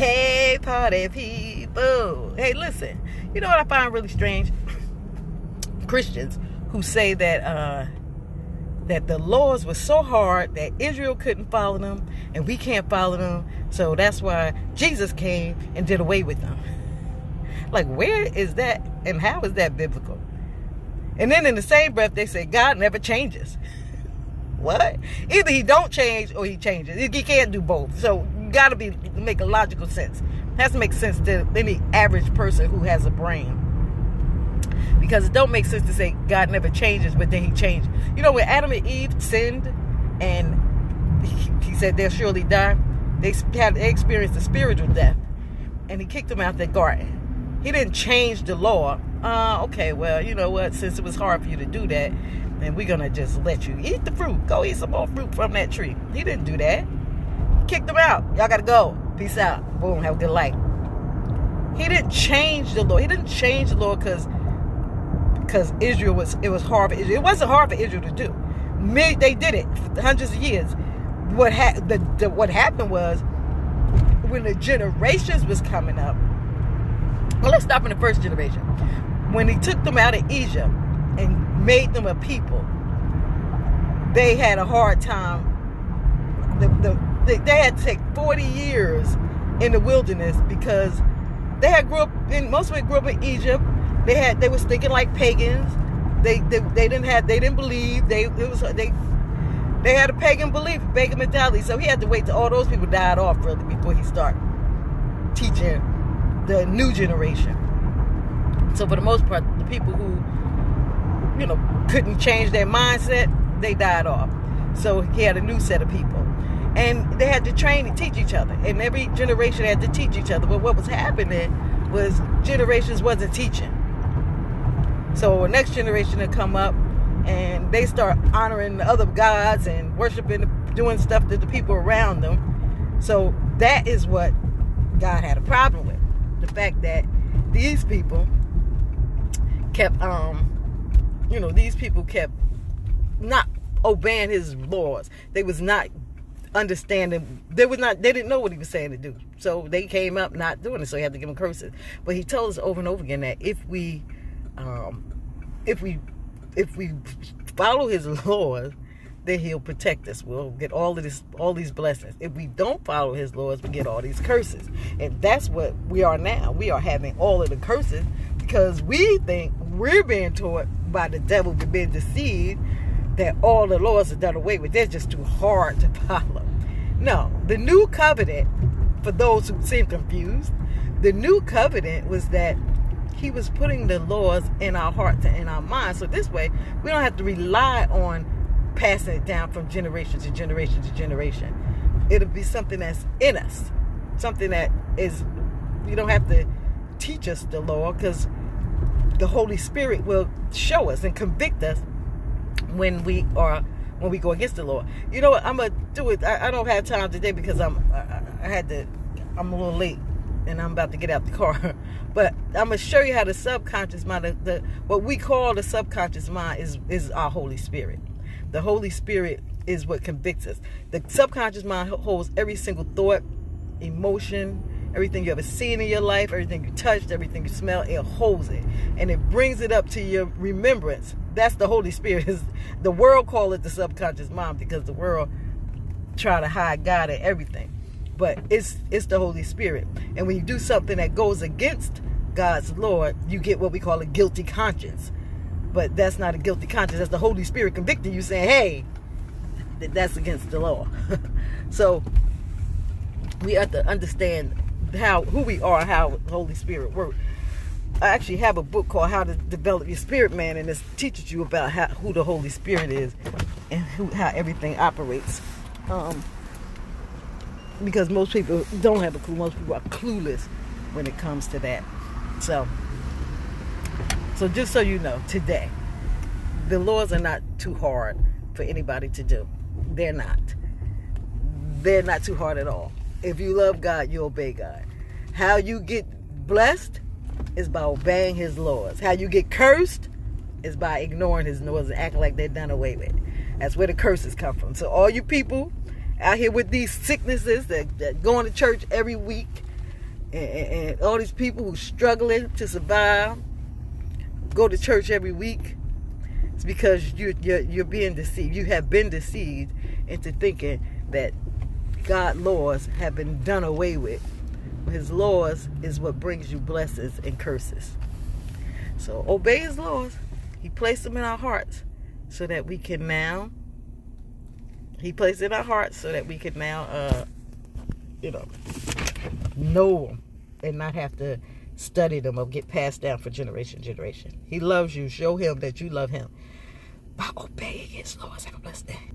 Hey, party people. Hey, listen. You know what I find really strange? Christians who say that that the laws were so hard that Israel couldn't follow them and we can't follow them. So that's why Jesus came and did away with them. Like, where is that and how is that biblical? And then in the same breath, they say God never changes. What? Either he don't change or he changes. He can't do both. So you got to make a logical sense. It has to make sense to any average person who has a brain. Because it don't make sense to say God never changes, but then he changed. You know, when Adam and Eve sinned and he said they'll surely die, they experienced a spiritual death. And he kicked them out of the garden. He didn't change the law. Okay, well, you know what? Since it was hard for you to do that, then we're going to just let you eat the fruit. Go eat some more fruit from that tree. He didn't do that. He kicked them out. Y'all got to go. Peace out. Boom. Have a good life. He didn't change the law. He didn't change the law because Israel it was hard for Israel. It wasn't hard for Israel to do. They did it for hundreds of years. What happened was when the generations was coming up. Well, let's stop in the first generation. When he took them out of Egypt and made them a people, they had a hard time. They had to take 40 years in the wilderness because most of them grew up in Egypt. They was thinking like pagans. They didn't believe. They had a pagan belief, pagan mentality. So he had to wait till all those people died off really before he started teaching the new generation. So for the most part, the people who, couldn't change their mindset, they died off. So he had a new set of people. And they had to train and teach each other. And every generation had to teach each other. But what was happening was generations wasn't teaching. So the next generation would come up and they start honoring the other gods and worshiping, doing stuff to the people around them. So that is what God had a problem with. The fact that these people kept, kept not obeying his laws. They was not understanding. They didn't know what he was saying to do. So they came up not doing it. So he had to give them curses. But he told us over and over again that if we follow his laws, then he'll protect us. We'll get all these blessings. If we don't follow his laws, we get all these curses. And that's what we are now. We are having all of the curses because we think we're being taught by the devil, we're being deceived that all the laws are done away with. They're just too hard to follow. No, the new covenant, for those who seem confused, the new covenant was that he was putting the laws in our hearts and in our minds. So this way, we don't have to rely on passing it down from generation to generation to generation. It'll be something that's in us. Something that is, you don't have to teach us the law because the Holy Spirit will show us and convict us when we go against the law. You know what? I'm going to do it. I don't have time today because I'm a little late. And I'm about to get out the car. But I'm going to show you how the subconscious mind, what we call the subconscious mind is our Holy Spirit. The Holy Spirit is what convicts us. The subconscious mind holds every single thought, emotion, everything you ever seen in your life, everything you touched, everything you smell, it holds it. And it brings it up to your remembrance. That's the Holy Spirit. The world call it the subconscious mind because the world try to hide God and everything. But it's the Holy Spirit. And when you do something that goes against God's law, you get what we call a guilty conscience. But that's not a guilty conscience. That's the Holy Spirit convicting you saying, hey, that's against the law. So we have to understand who we are and how the Holy Spirit works. I actually have a book called How to Develop Your Spirit Man, and it teaches you about who the Holy Spirit is and how everything operates. Because most people don't have a clue. Most people are clueless when it comes to that. So just so you know, today, the laws are not too hard for anybody to do. They're not. They're not too hard at all. If you love God, you obey God. How you get blessed is by obeying his laws. How you get cursed is by ignoring his laws and acting like they're done away with. That's where the curses come from. So all you people out here with these sicknesses that going to church every week, and all these people who struggling to survive, go to church every week, it's because you're being deceived. You have been deceived into thinking that God's laws have been done away with. His laws is what brings you blessings and curses. So obey his laws. He placed them in our hearts so that we can now. He placed it in our hearts so that we can now, know them and not have to study them or get passed down for generation to generation. He loves you. Show him that you love him by obeying his laws. Have a blessed day.